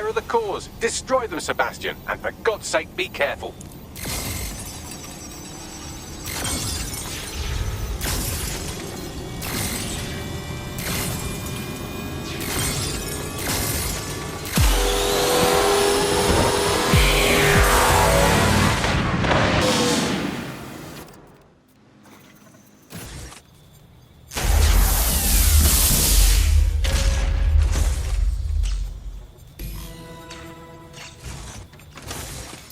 Where are the cores? Destroy them, Sebastian, and for God's sake, be careful.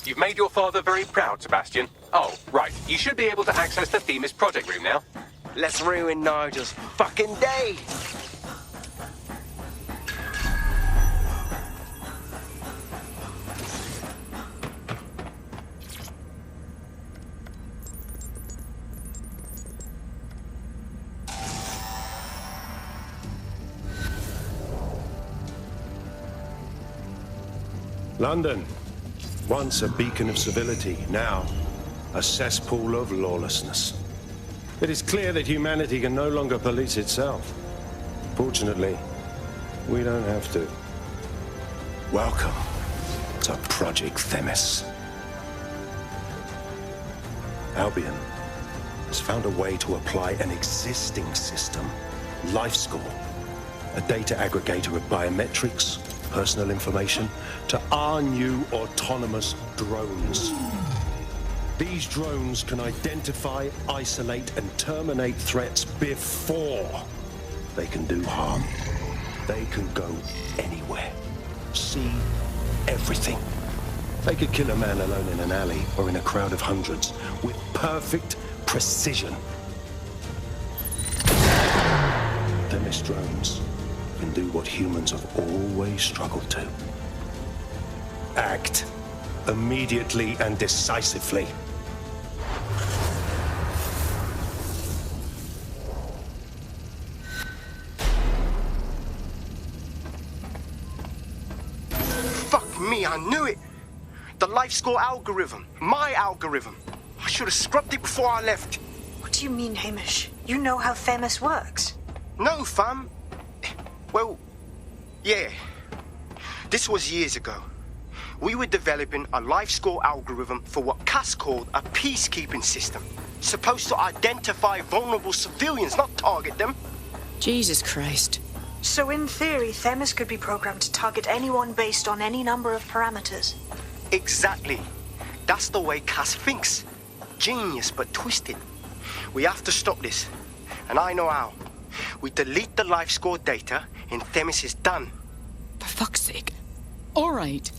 You've made your father very proud, Sebastian. Oh, right. You should be able to access the Themis project room now. Let's ruin Nigel's fucking day! London. Once a beacon of civility, now a cesspool of lawlessness. It is clear that humanity can no longer police itself. Fortunately, we don't have to. Welcome to Project Themis. Albion has found a way to apply an existing system, LifeScore, a data aggregator of biometrics, personal information, to our new autonomous drones. These drones can identify, isolate, and terminate threats before they can do harm. They can go anywhere, see everything. They could kill a man alone in an alley or in a crowd of hundreds with perfect precision. Themis drones can do what humans have always struggled to. Act immediately and decisively. Fuck me, I knew it! The LifeScore algorithm. My algorithm. I should have scrubbed it before I left. What do you mean, Hamish? You know how Themis works. No, fam. Well, yeah. This was years ago. We were developing a LifeScore algorithm for what Cass called a peacekeeping system. Supposed to identify vulnerable civilians, not target them. Jesus Christ. So in theory, Themis could be programmed to target anyone based on any number of parameters. Exactly. That's the way Cass thinks. Genius, but twisted. We have to stop this. And I know how. We delete the LifeScore data, and Themis is done. For fuck's sake. All right.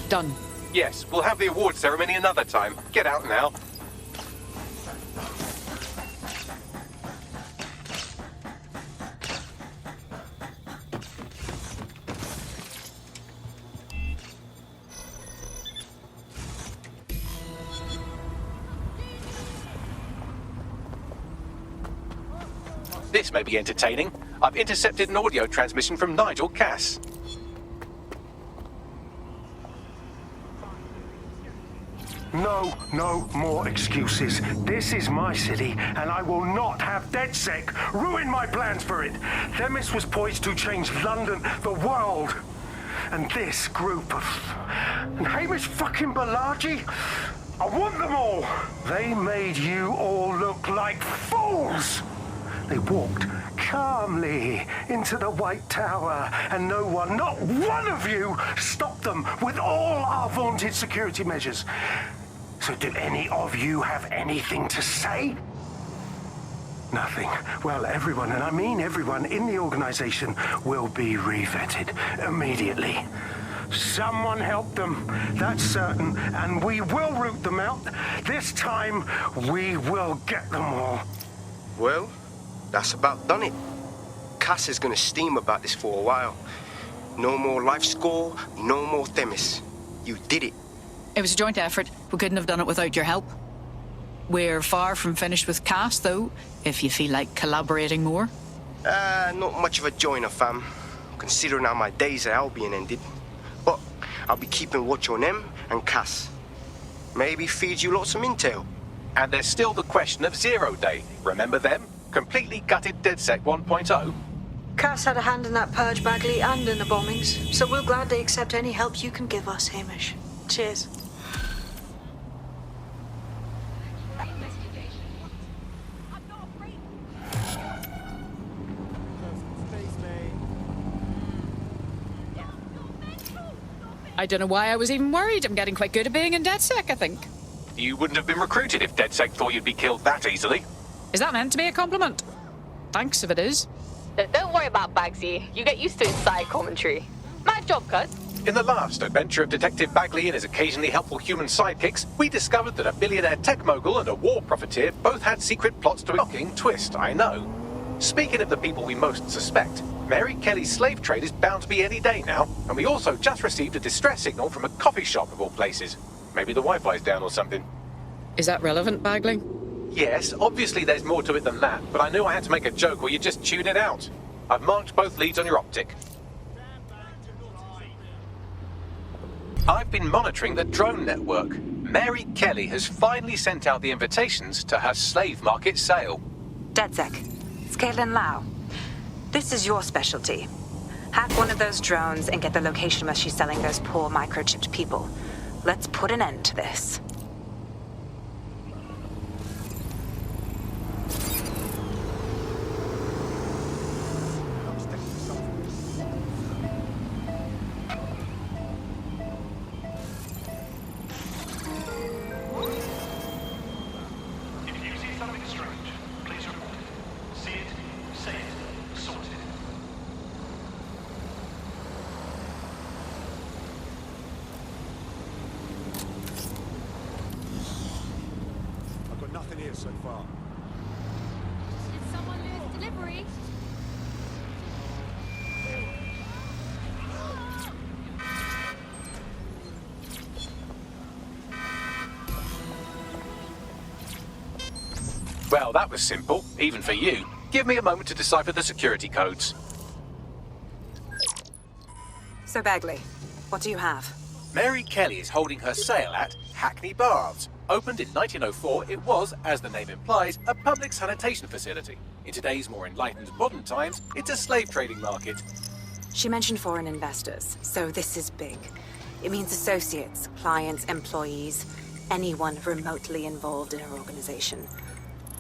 Done. Yes, we'll have the award ceremony another time. Get out now. This may be entertaining. I've intercepted an audio transmission from Nigel Cass. No more excuses. This is my city, and I will not have DedSec ruin my plans for it. Themis was poised to change London, the world. And this group of... And Hamish fucking Balaji? I want them all. They made you all look like fools. They walked calmly into the White Tower, and no one, not one of you, stopped them with all our vaunted security measures. So do any of you have anything to say? Nothing. Well, everyone, and I mean everyone in the organization, will be revetted immediately. Someone help them, that's certain, and we will root them out. This time, we will get them all. Well, that's about done it. Cass is gonna steam about this for a while. No more LifeScore, no more Themis. You did it. It was a joint effort. We couldn't have done it without your help. We're far from finished with Cass, though, if you feel like collaborating more. Not much of a joiner, fam. considering how my days at Albion ended. But I'll be keeping watch on them and Cass. Maybe feed you lots of intel. And there's still the question of Zero Day. Remember them? Completely gutted DedSec 1.0. Cass had a hand in that purge, Bagley, and in the bombings, so we'll gladly accept any help you can give us, Hamish. Cheers. I don't know why I was even worried. I'm getting quite good at being in DedSec, I think. You wouldn't have been recruited if DedSec thought you'd be killed that easily. Is that meant to be a compliment? Thanks if it is. Don't worry about Bagsy. You get used to his side commentary. My job, cuz. In the last adventure of Detective Bagley and his occasionally helpful human sidekicks, we discovered that a billionaire tech mogul and a war profiteer both had secret plots to a shocking twist, I know. Speaking of the people we most suspect, Mary Kelley's slave trade is bound to be any day now, and we also just received a distress signal from a coffee shop of all places. Maybe the Wi-Fi's down or something. Is that relevant, Bagley? Yes, obviously there's more to it than that, but I knew I had to make a joke or you'd just tune it out. I've marked both leads on your optic. I've been monitoring the drone network. Mary Kelley has finally sent out the invitations to her slave market sale. DedSec, it's Caitlin Lau. This is your specialty. Hack one of those drones and get the location where she's selling those poor microchipped people. Let's put an end to this. So far. Did someone lose delivery? Well, that was simple, even for you. Give me a moment to decipher the security codes. So Bagley, what do you have? Mary Kelley is holding her sale at Hackney Baths. Opened in 1904, it was, as the name implies, a public sanitation facility. In today's more enlightened modern times, it's a slave trading market. She mentioned foreign investors, so this is big. It means associates, clients, employees, anyone remotely involved in her organization.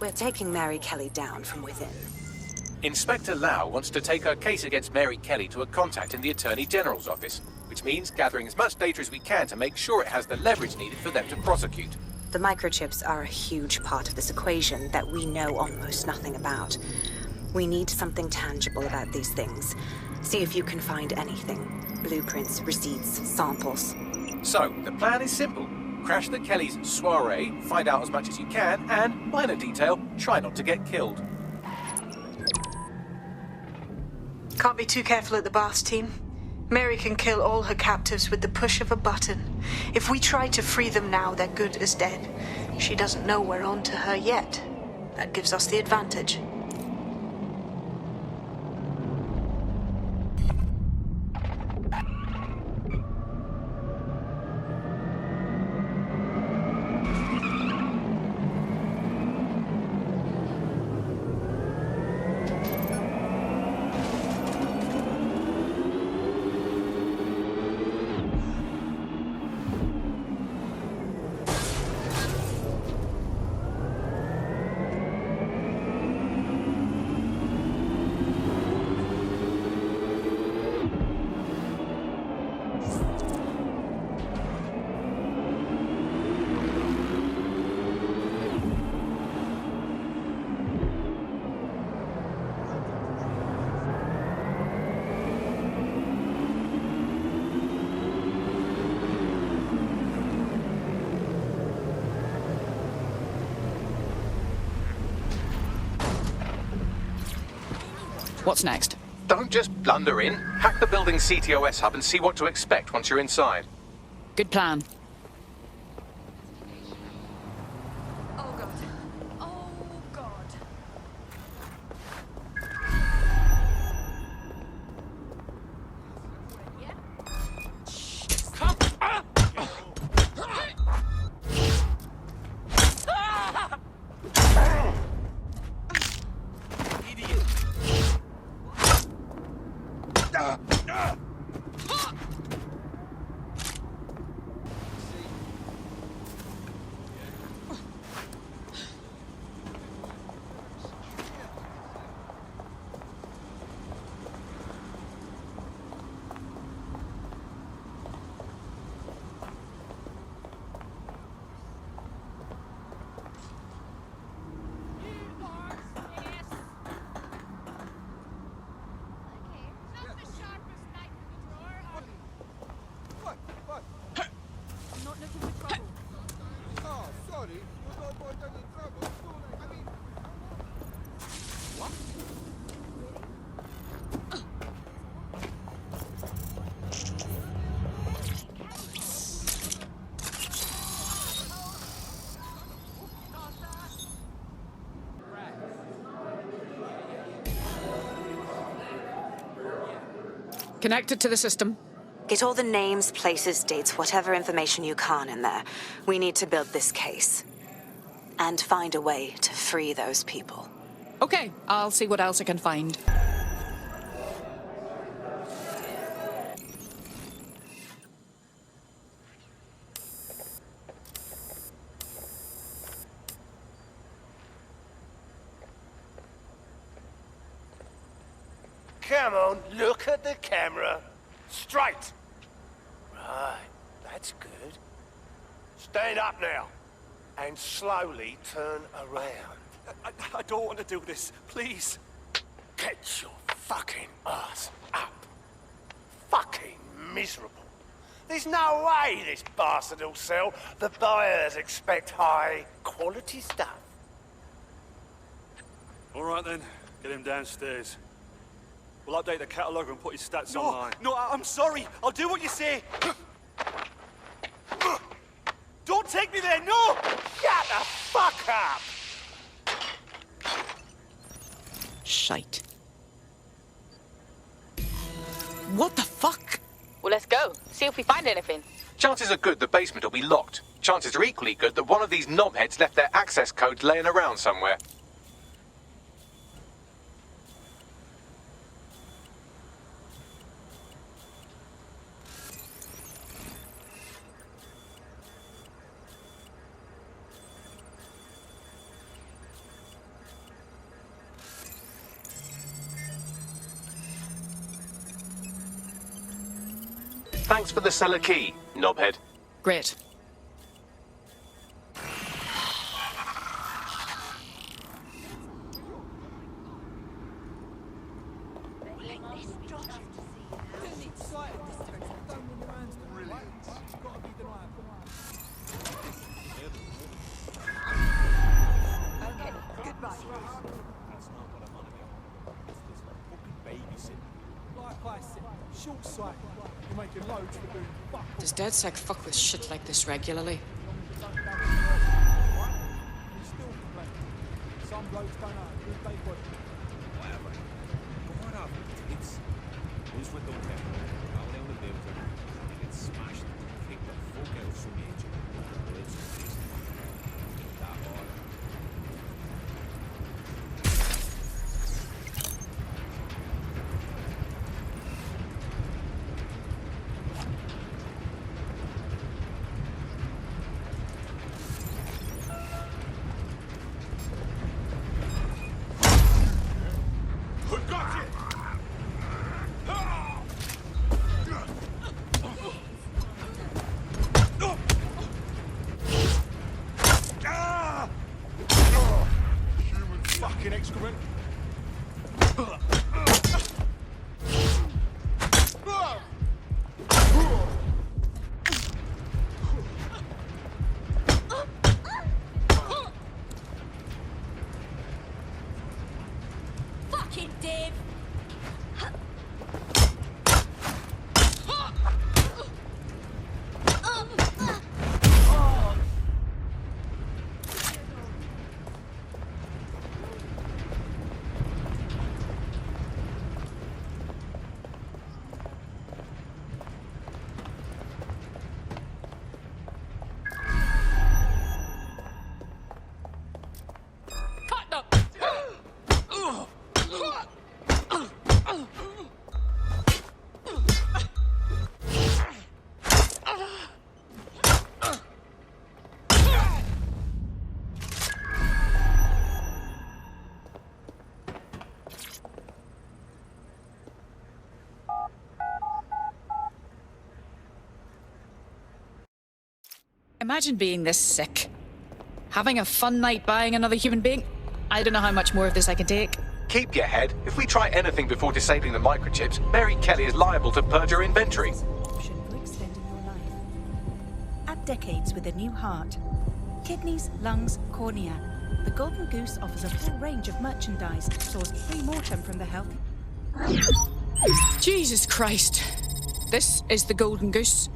We're taking Mary Kelley down from within. Inspector Lau wants to take her case against Mary Kelley to a contact in the Attorney General's office, which means gathering as much data as we can to make sure it has the leverage needed for them to prosecute. The microchips are a huge part of this equation that we know almost nothing about. We need something tangible about these things. See if you can find anything. Blueprints, receipts, samples. So, the plan is simple. Crash the Kelley's soiree, find out as much as you can, and, minor detail, try not to get killed. Can't be too careful at the Baths team. Mary can kill all her captives with the push of a button. If we try to free them now, they're good as dead. She doesn't know we're on to her yet. That gives us the advantage. What's next? Don't just blunder in. Hack the building's CTOS hub and see what to expect once you're inside. Good plan. Oh god. Oh god. Connected to the system. Get all the names, places, dates, whatever information you can in there. We need to build this case. And find a way to free those people. Okay, I'll see what else I can find. Come on, look at the camera. Straight. Right, that's good. Stand up now. And slowly turn around. I don't want to do this. Please. Get your fucking ass up. Fucking miserable. There's no way this bastard will sell. The buyers expect high quality stuff. All right then, get him downstairs. We'll update the catalogue and put his stats online. No, I'm sorry. I'll do what you say. Don't take me there, no! Shut the fuck up! Shite. What the fuck? Well, let's go. See if we find anything. Chances are good the basement will be locked. Chances are equally good that one of these knobheads left their access codes laying around somewhere. Thanks for the cellar key, knobhead. Great. Does DedSec fuck with shit like this regularly? Some blokes don't know who they work with. Whatever. What up? It's who's with them there? All down the building. They get smashed. Kick the fuck out of some agent. It's just that order. Excrement. Fucking Dave! Imagine being this sick. Having a fun night buying another human being. I don't know how much more of this I can take. Keep your head. If we try anything before disabling the microchips, Mary Kelley is liable to purge her inventory. Option for extending your life. Add decades with a new heart. Kidneys, lungs, cornea. The Golden Goose offers a full range of merchandise sourced pre-mortem from the healthy. Jesus Christ. This is the Golden Goose.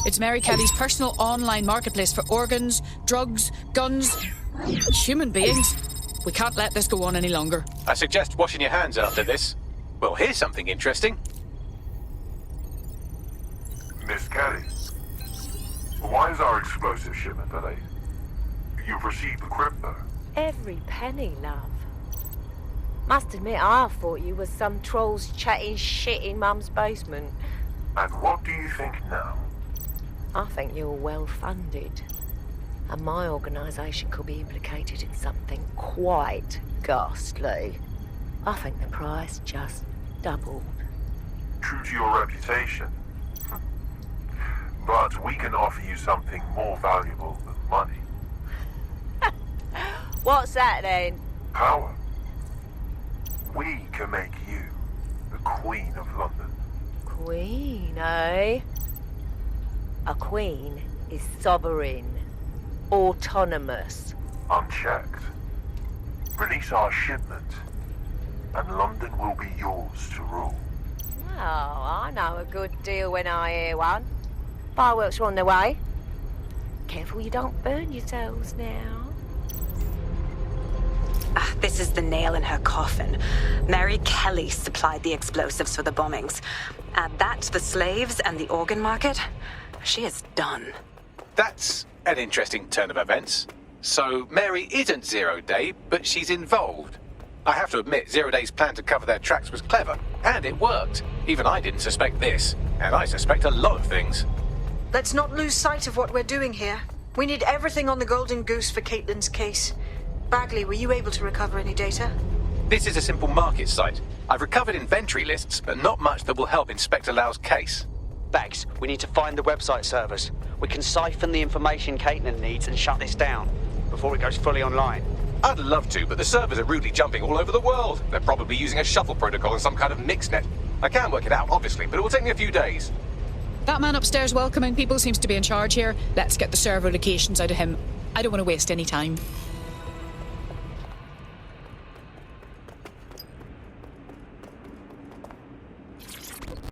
It's Mary Kelley's personal online marketplace for organs, drugs, guns, human beings. We can't let this go on any longer. I suggest washing your hands after this. Well, here's something interesting. Miss Kelley, why is our explosive shipment delayed? You've received the crypto. Every penny, love. Must admit, I thought you was some trolls chatting shit in Mum's basement. And what do you think now? I think you're well funded. And my organisation could be implicated in something quite ghastly. I think the price just doubled. True to your reputation. But we can offer you something more valuable than money. What's that then? Power. We can make you the Queen of London. Queen, eh? A queen is sovereign, autonomous. Unchecked. Release our shipment, and London will be yours to rule. Oh, I know a good deal when I hear one. Fireworks are on their way. Careful you don't burn yourselves now. This is the nail in her coffin. Mary Kelley supplied the explosives for the bombings. Add that to the slaves and the organ market, she is done. That's an interesting turn of events. So Mary isn't Zero Day, but she's involved. I have to admit, Zero Day's plan to cover their tracks was clever, and it worked. Even I didn't suspect this, and I suspect a lot of things. Let's not lose sight of what we're doing here. We need everything on the Golden Goose for Caitlin's case. Bagley, were you able to recover any data? This is a simple market site. I've recovered inventory lists, but not much that will help Inspector Lau's case. Bags, we need to find the website servers. We can siphon the information Caitlin needs and shut this down before it goes fully online. I'd love to, but the servers are rudely jumping all over the world. They're probably using a shuffle protocol and some kind of mixnet. I can work it out, obviously, but it will take me a few days. That man upstairs welcoming people seems to be in charge here. Let's get the server locations out of him. I don't want to waste any time.